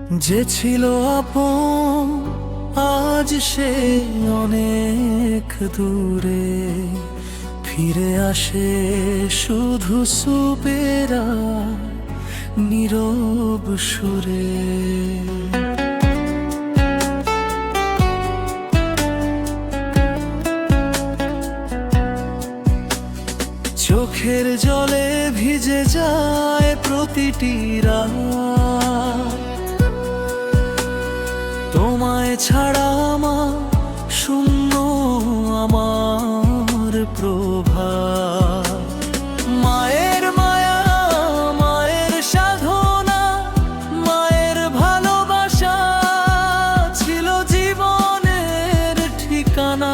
যে ছিল আপন আজ সে অনেক দূরে, ফিরে আসে শুধু সুপেরা নীরব সুরে। চোখের জলে ভিজে যায় প্রতিটি রাত, তোমায় ছাড়া আমার শূন্য আমার প্রভাত। মায়ের মায়া, মায়ের সাধনা, মায়ের ভালোবাসা ছিল জীবনের ঠিকানা।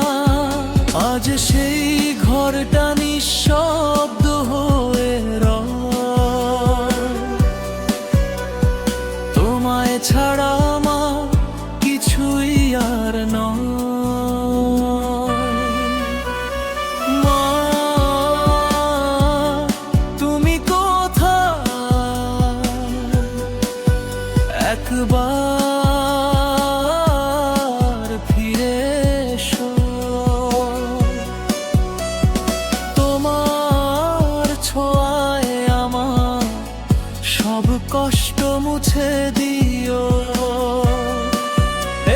আজ সেই ঘরটা নিঃশব্দ হয়ে রয়, তোমায় ছাড়া আমার কিছুই আর নয়। মা, তুমি কোথায়? একবার ফিরে এসো, তোমার ছোঁয়ায় আমার সব কষ্ট মুছে দিও।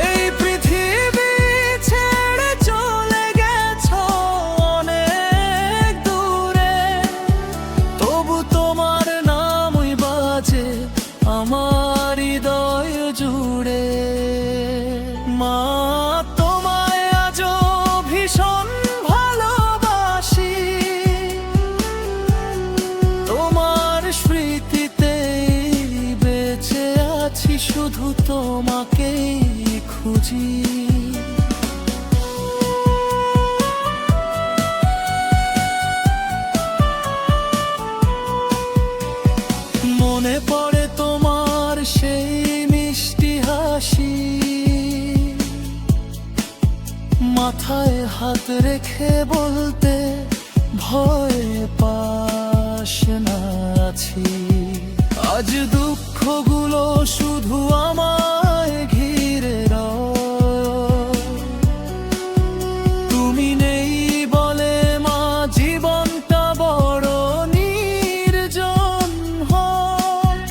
এই পৃথিবী ছেড়ে চলে গেছো অনেক দূরে, তবু তোমার নামই বাজে আমার হৃদয় জুড়ে। মা, তোমায় আজও ভীষণ ভালোবাসি, তোমার স্মৃতিতেই বেঁচে আছি, শুধু তোমাকেই খুঁজি। মনে পড়ে তোমার সেই মিষ্টি হাসি, মাথায় হাত রেখে বলতে ভয় পাস না আছি। আজ দুঃখগুলো শুধু আমায় ঘিরে রয়, তুমি নেই বলে মা জীবনটা বড় নির্জন হয়।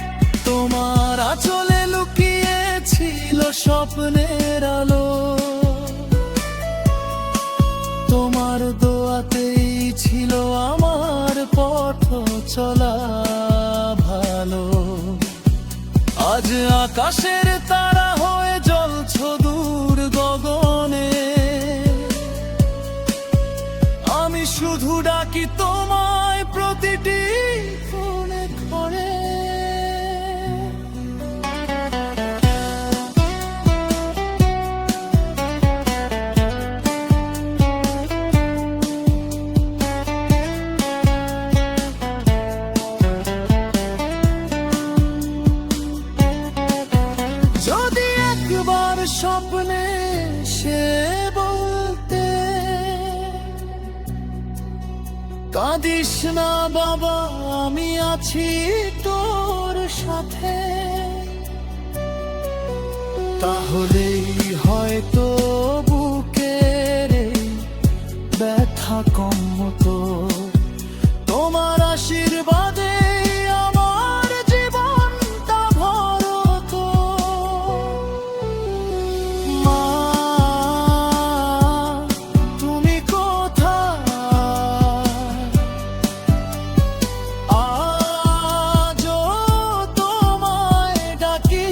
তোমার আঁচলে লুকিয়ে ছিল স্বপ্নের আলো, তোমার দোয়াতেই ছিল আমার পথ চলা ভালো। আজ আকাশের তারা হয়ে জ্বলছো দূর গগনে, আমি শুধু ডাকি তোমায় প্রতিটি ক্ষণে ক্ষণে। যদি একবার স্বপ্নে সে বলতে, কাঁদিস না বাবা আমি আছি তোর সাথে, তাহলেই হয়তো বুকের এই ব্যথা কম হতো। তোমার আশীর্বাদে আমার জীবনটা ভরতো। মা, তুমি কোথায়? আজও তোমায় ডাকি,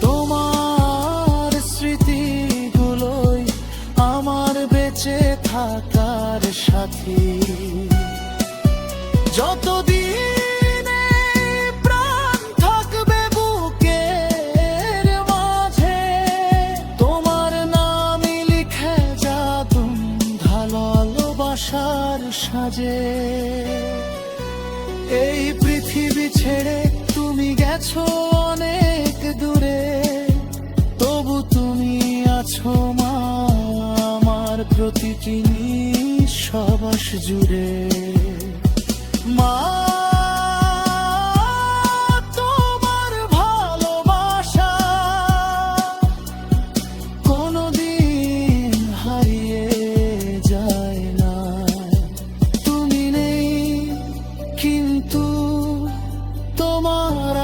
তোমার স্মৃতিগুলোই আমার বেঁচে থাকার সাথী। যতদিন এই প্রাণ থাকবে বুকের মাঝে, তোমার নামই লিখে যাতুম ভালোবাসার সাজে। এই পৃথিবী ছেড়ে তুমি গেছো অনেক দূরে, তবু তুমি আছো মা আমার প্রতিটি নিঃশ্বাস জুড়ে। মা,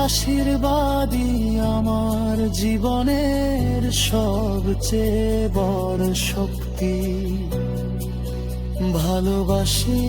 আশীর্বাদই আমার জীবনের সবচেয়ে বড় শক্তি। ভালোবাসি